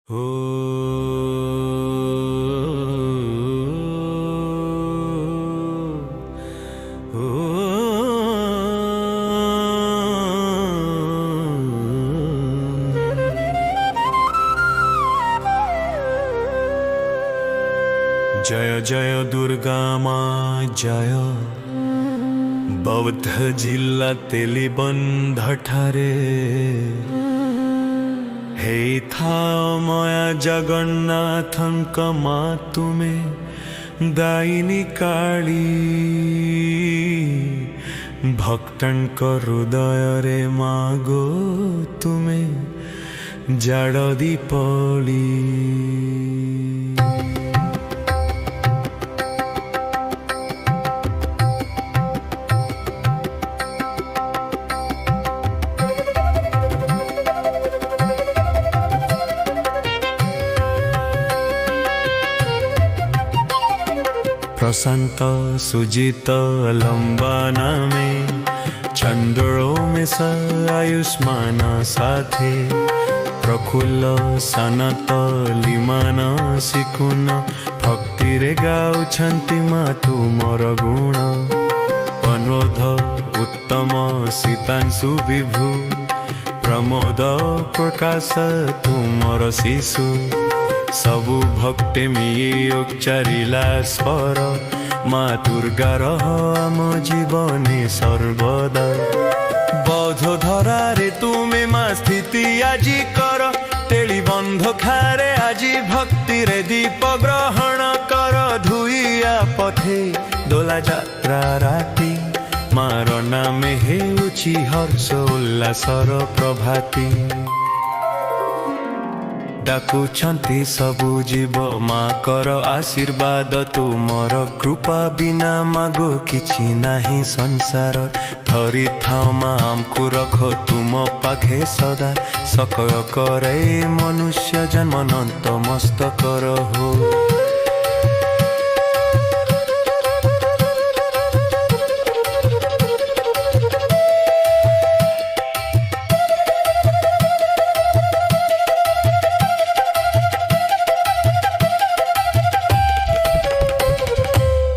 ଓ जय जय दुर्गा माँ जय। बौद्ध जिल्ला तेलीबंध ठारे हे था मया जगन्नाथंक माँ तुमे दायिनी काली भक्तंक हृदय रे मागो तुमे जाड़ दीपली। प्रशांत सुजित लंबा नामे चंद्रो में आयुष्मान साथे प्रफुल्ल सनत लिमान सिकुन भक्ति रे गाउछंती मा तुमर गुण अनुरोध उत्तम सीतांशु विभु प्रमोद प्रकाश तुमर शिशु सबु भक्ति मिये उच्चारिला स्वर माँ दुर्गार आम जीवने सर्वदा। बौद्ध धरारे तुमे माँ स्थिति आजी कर तेली बंध खारे आजी भक्ति रे दीप ग्रहण कर धुइया पथे दोला जात्रा राती मार नामे हेउछि हर्ष उल्लासर प्रभाती। डाकुछंती सबु जीव माँ कर आशीर्वाद तुमर कृपा बिना मागो किछि नाही संसार धरी थाओ माँ आमको रख तुम पाखे सदा सकल करे मनुष्य जन्म अनंत मस्तक रहो।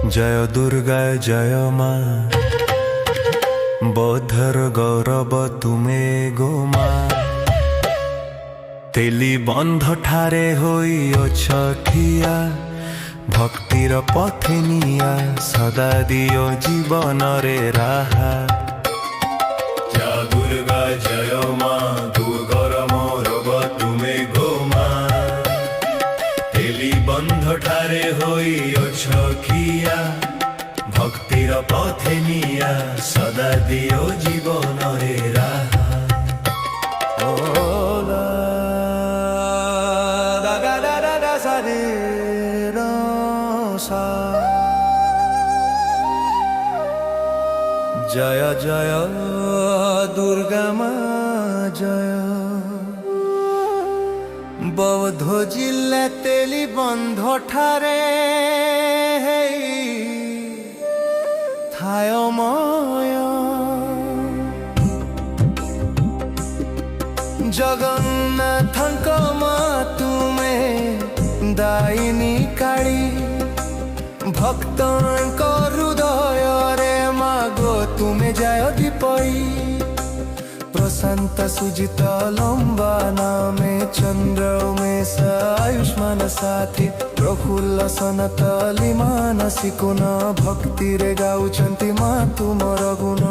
जय दुर्गा जय माँ बौद्धर गौरव तुमे गो माँ तेली बंध ठारे होई अछठिया भक्तिर पथे निया सदा दियो जीवन रे राहा। जय दुर्गा जय माँ दुर्गर मोरब तुमे गो माँ तेली बंध ठारे होई अछठिया भक्तिर पथे निया सदा दियो जीवन रे राहा। जय जय दुर्गा माँ जय। बौद्ध जिल्ला तेलीबंध ठारे थाय मय जगन्नाथंक माँ तुमे दायिनी काली भक्तंक हृदय रे मागो तुमे जाय दीपई। प्रशांत सुजित लंबा नामे चंद्र में आयुष्मान साथी प्रफुल्ल सनत लिमान सिकुन भक्ति रे गाउछंती माँ तुमर गुण।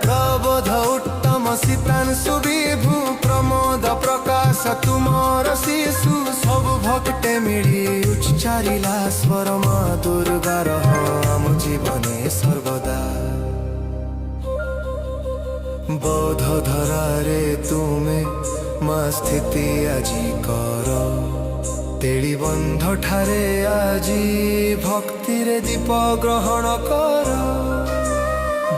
प्रबोध उत्तम सीतांशु विभु प्रमोद प्रकाश तुमर शिशु सब भक्ते मिली उच्चारिला स्वर माँ दुर्गार आम जीवने सर्वदा। बौद्ध धरारे तुमे माँ स्थिति आजी कर तेली बंध ठारे आजी भक्ति रे दीप ग्रहण कर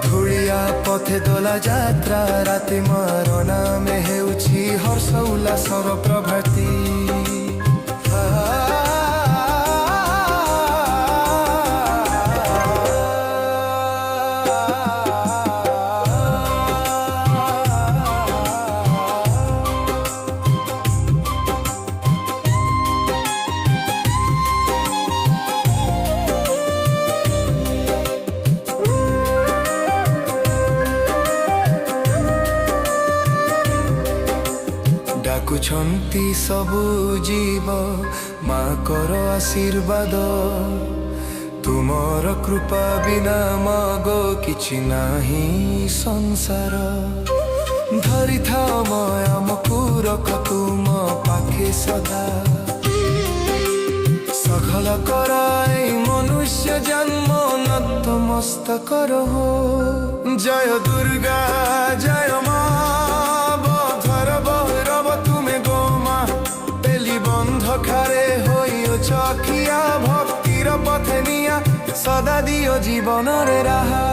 धुलिया पथे दोला जात्रा राति मार नामे हेउछि हर्ष उल्लासर प्रभाती। ଅଛନ୍ତି ସବୁ ଜୀବ ମାଙ୍କର ଆଶୀର୍ବାଦ ତୁମର କୃପା ବିନା ମାଗୋ କିଛି ନାହିଁ ସଂସାର ଧରିଥାଅ ଆମକୁ ରଖ ତୁମ ପାଖେ ସଦା ସକଳ କରାଇ ମନୁଷ୍ୟ ଜନ୍ମ ନତମସ୍ତକ ରହ জয় দুর্গা জয় মা বধর ভৈরব তুমি গোমা তেলি বন্ধ খারে হইও চকিয়া ভক্তির পথে নিয়া সদা দিও জীবনের রাহা